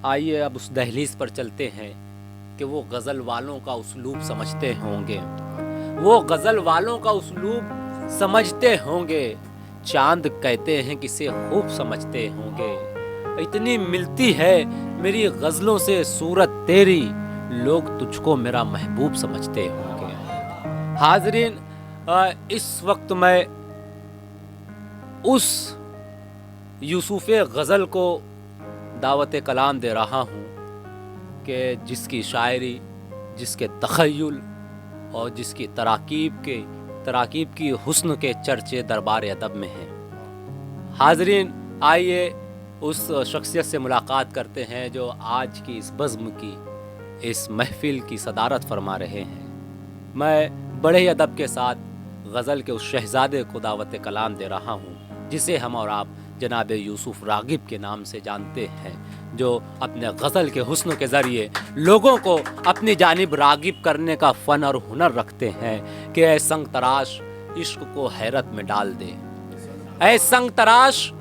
आइए अब उस दहलीज पर चलते हैं कि वो गज़ल वालों का उसलूब समझते होंगे, वो गज़ल वालों का उसलूब समझते होंगे। चांद कहते हैं किसे खूब समझते होंगे। इतनी मिलती है मेरी गज़लों से सूरत तेरी, लोग तुझको मेरा महबूब समझते होंगे। हाज़रीन, इस वक्त मैं उस यूसुफ़े गज़ल को दावत कलाम दे रहा हूँ कि जिसकी शायरी, जिसके तख़य्युल और जिसकी तराकीब की हुस्न के चर्चे दरबार अदब में हैं। हाज़रीन, आइए उस शख्सियत से मुलाकात करते हैं जो आज की इस बज़्म की, इस महफ़िल की सदारत फरमा रहे हैं। मैं बड़े अदब के साथ गज़ल के उस शहज़ादे को दावत कलाम दे रहा हूँ जिसे हम और आप जनाब यूसुफ रागिब के नाम से जानते हैं, जो अपने गज़ल के हुस्न के ज़रिए लोगों को अपनी जानिब रागिब करने का फ़न और हुनर रखते हैं कि ऐ संग तराश इश्क को हैरत में डाल दे, ऐ संग तराश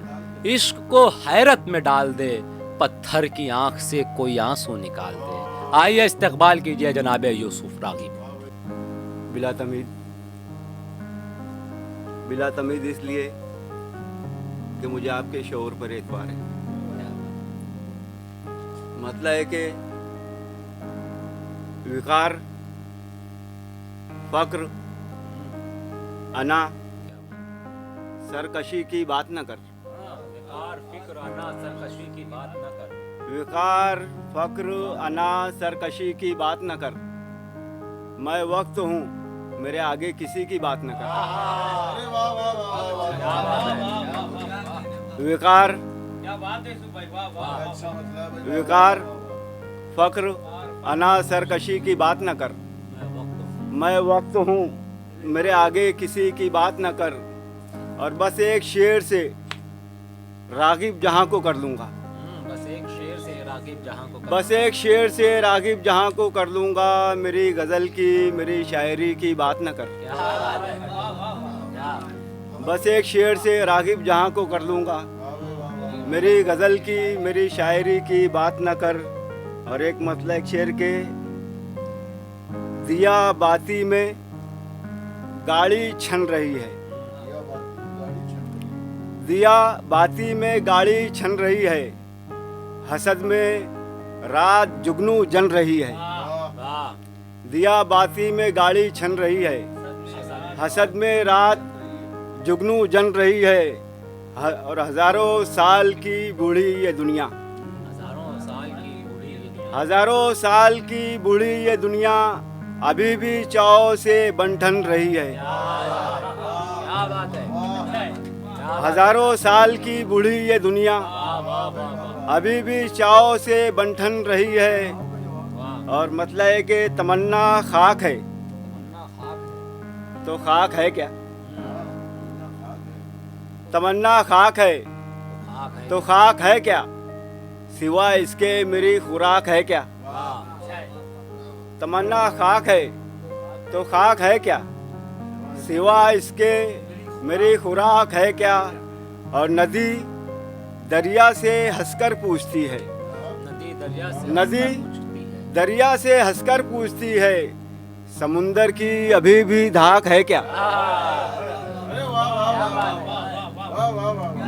इश्क को हैरत में डाल दे, पत्थर की आंख से कोई आंसू निकाल दे। आइए इस्तकबाल कीजिए जनाब यूसुफ रागिब। बिला तमीज़ इसलिए कि मुझे आपके शौर पर एतबार है। मतलब है कि विकार, फक्र, अना, सरकशी की बात न कर। विकार, फक्र, अना, सरकशी की बात न कर। मैं वक्त हूँ, मेरे आगे किसी की बात न कर। विकार, फक्र, अना, सरकशी की बात न कर। मैं वक्त हूँ, मेरे आगे किसी की बात न कर। और बस एक शेर से रागिब जहाँ को कर लूँगा। बस एक शेर से रागिब जहाँ को कर लूँगा। मेरी गज़ल की, मेरी शायरी की बात न कर। बस एक शेर से रागिब जहाँ को कर लूँगा। मेरी गज़ल की, मेरी शायरी की बात न कर। और एक मतलब एक शेर के, दिया बाती में गाड़ी छन रही है, दिया बाती में गाड़ी छन रही है, हसद में रात जुगनू जल रही है। दिया बाती में गाड़ी छन रही है, हसद में रात जुगनू जल रही है। और हज़ारों साल की बूढ़ी ये दुनिया, हज़ारों साल की बूढ़ी ये दुनिया अभी भी चाव से बंठन रही है। हज़ारों साल की बूढ़ी ये दुनिया अभी भी चाव से बंठन रही है। और मतलब है कि तमन्ना खाक है तो खाक है क्या? तमन्ना खाक है तो खाक है क्या? सिवा इसके मेरी खुराक है क्या? तमन्ना खाक है तो खाक है क्या? सिवा इसके मेरी खुराक है क्या? और नदी दरिया से हंसकर पूछती है, नदी दरिया से हंसकर पूछती है, समुंदर की अभी भी धाक है क्या?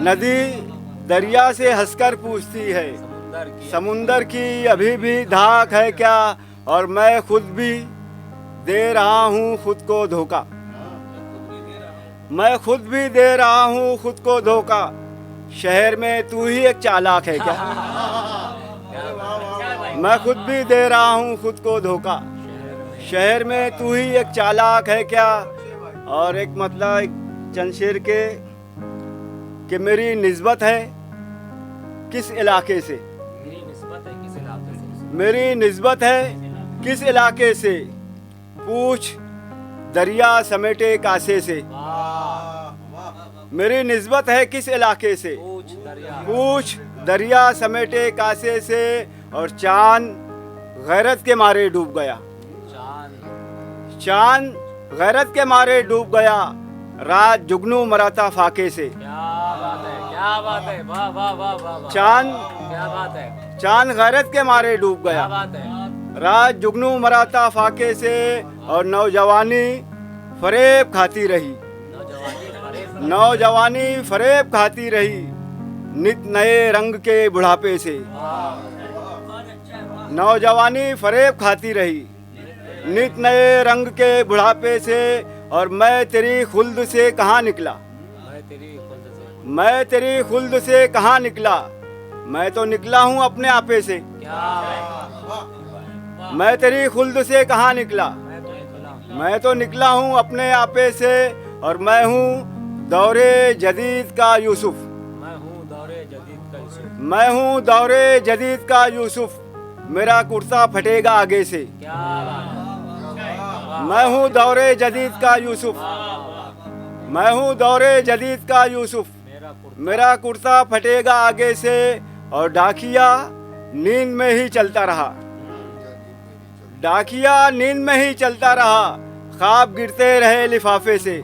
नदी दरिया से हंसकर पूछती है, समुंदर की अभी भी धाक है क्या? और मैं खुद भी दे रहा हूँ खुद को धोखा, मैं खुद भी दे रहा हूँ खुद को धोखा। शहर में तू ही एक चालाक है क्या? मैं खुद भी दे रहा हूँ खुद को धोखा, शहर में तू ही एक चालाक है क्या? और एक मतलब एक चंद शेर के कि मेरी निस्बत है किस इलाके से, मेरी निस्बत है किस इलाके से, पूछ दरिया समेटे कासे से। मेरी निस्बत है किस इलाके से, पूछ दरिया समेटे कासे से। और चांद गैरत के मारे डूब गया, चांद गैरत के मारे डूब गया, रात जुगनू मराता फाके से। क्या बात है, वाह वाह वाह वाह। चांद, क्या बात है। चांद गैरत के मारे डूब क्या गया। बात है। रात जुगनू मराता फाके से और नौजवानी फरेब खाती रही। नौजवानी फरेब खाती रही नित नए रंग के बुढ़ापे से। नौजवानी फरेब खाती रही नित नए रंग के बुढ़ापे से। और मैं तेरी खुल्द से कहाँ निकला, मैं तेरी खुल्द से कहाँ निकला। मैं तो निकला हूँ अपने आपे से। मैं तेरी खुल्द से कहाँ निकला, मैं तो निकला हूँ अपने आपे से। और मैं हूँ दौरे जदीद का यूसुफ, मैं हूँ दौरे जदीद का यूसुफ। मैं हूँ दौरे जदीद का यूसुफ। मेरा कुर्ता फटेगा आगे से। क्या बात है। मैं हूँ दौरे जदीद का यूसुफ, मैं हूँ दौरे जदीद का यूसुफ। मेरा कुर्ता फटेगा आगे से। और डाकिया नींद में ही चलता रहा, डाकिया नींद में ही चलता रहा। ख्वाब गिरते रहे लिफाफे से।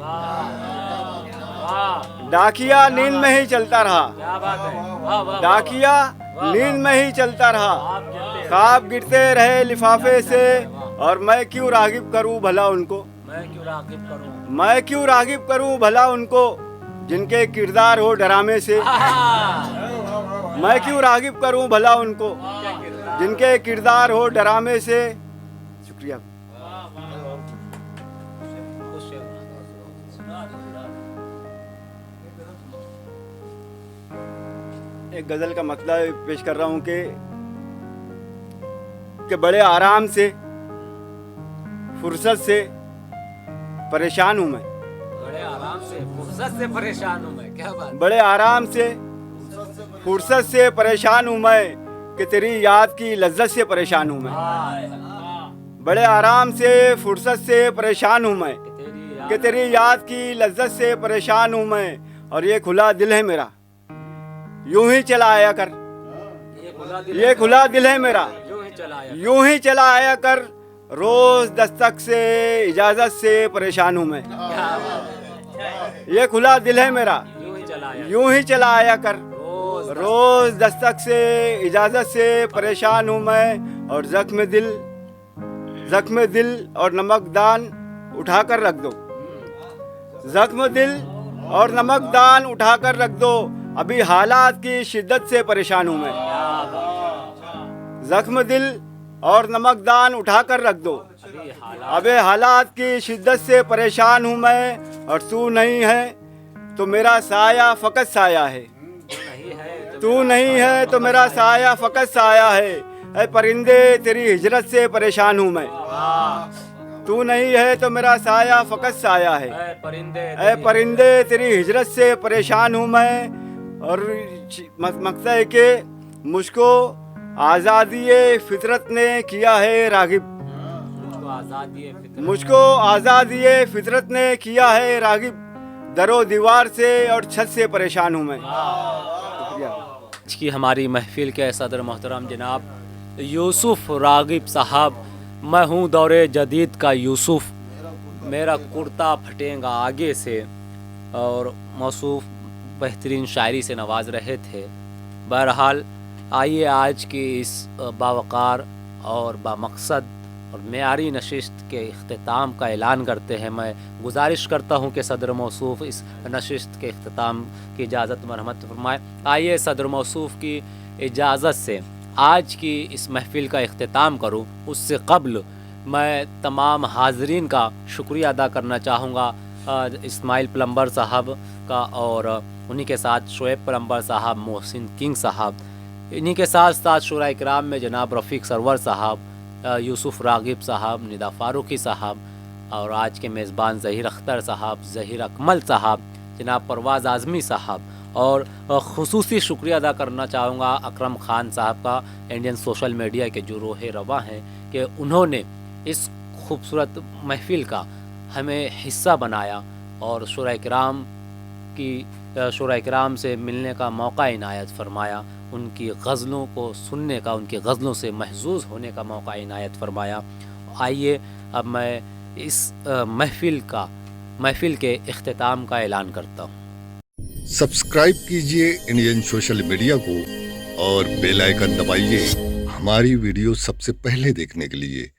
डाकिया नींद में ही चलता रहा, क्या बात है। डाकिया नींद में ही चलता रहा। ख्वाब गिरते रहे लिफाफे से। और मैं क्यों रागिब करूं भला उनको, मैं क्यों रागिब करूं, मैं क्यों रागिब करूं भला उनको जिनके किरदार हो डरामे से। मैं क्यों रागिब करूं भला उनको जिनके किरदार हो डरामे से। शुक्रिया। एक गजल का मतलब पेश कर रहा हूं कि बड़े आराम से फुर्सत से परेशान हूं मैं। बड़े आराम से फुर्सत से परेशान हूँ मैं। क्या बात। बड़े आराम से फुर्सत से परेशान हूं मैं कि तेरी याद की लज्जत से परेशान हूं मैं। बड़े आराम से फुर्सत से परेशान हूं मैं कि तेरी याद की लज्जत से परेशान हूं मैं। और ये खुला दिल है मेरा यूं ही चला आया कर, ये खुला दिल है मेरा यूं ही चला आया कर। रोज दस्तक से इजाजत से परेशान हूं मैं। ये खुला दिल है मेरा यूं ही चला आया कर। रोज दस्तक से इजाजत से परेशान हूं मैं। और जख्म दिल और नमकदान उठाकर रख दो, जख्म दिल और नमकदान उठाकर रख दो। अभी हालात की शिद्दत से परेशान हूं मैं। जख्म दिल और नमकदान उठाकर रख दो। अबे हालात की शिद्दत से परेशान हूँ मैं। और तू नहीं है तो मेरा साया फ़कत साया है, तू नहीं है तो मेरा साया फ़कत साया है। ऐ परिंदे तेरी हिजरत से परेशान हूँ मैं। तू नहीं है तो मेरा साया फ़कत साया है। ऐ परिंदे तेरी हिजरत से परेशान हूँ मैं। और मकसद है कि मुझको आज़ादी फितरत ने किया है रागिब, मुझको आज़ादी फितरत ने किया है रागिब। दरो दीवार से और छत से परेशान हूँ मैं। आज की हमारी महफिल के सदर मोहतरम जनाब यूसुफ रागिब साहब। मैं हूँ दौरे जदीद का यूसुफ, मेरा कुर्ता फटेगा आगे से। और मौसूफ बेहतरीन शायरी से नवाज रहे थे। बहरहाल आइए आज की इस बावकार और बामकसद और मेयारी नशिस्त के इख्तिताम का ऐलान करते हैं। मैं गुजारिश करता हूं कि सदर मौसूफ इस नशिस्त के इख्तिताम की इजाज़त मरहमत फरमाए। आइए सदर मौसूफ की इजाज़त से आज की इस महफिल का इख्तिताम करूं, उससे कबल मैं तमाम हाज़रीन का शुक्रिया अदा करना चाहूँगा। इस्माइल प्लम्बर साहब का और उन्हीं के साथ शोएब प्लम्बर साहब, मोहसिन किंग साहब, इन्हीं के साथ साथ शुरा इकराम में जनाब रफ़ीक सरवर साहब, यूसुफ रागिब साहब, निदा फ़ारूकी साहब और आज के मेज़बान ज़हीर अख्तर साहब, ज़हीर अकमल साहब, जनाब परवाज़ आज़मी साहब। और ख़ुसूसी शुक्रिया अदा करना चाहूँगा अकरम ख़ान साहब का, इंडियन सोशल मीडिया के जो रोहे रवा हैं कि उन्होंने इस खूबसूरत महफिल का हमें हिस्सा बनाया और शुरा इकराम से मिलने का मौका इनायत फरमाया, उनकी गज़लों को सुनने का, उनकी गज़लों से महजूज़ होने का मौका इनायत फरमाया। आइए अब मैं इस महफिल के इख्तिताम का ऐलान करता हूँ। सब्सक्राइब कीजिए इंडियन सोशल मीडिया को और बेल आइकन दबाइए हमारी वीडियो सबसे पहले देखने के लिए।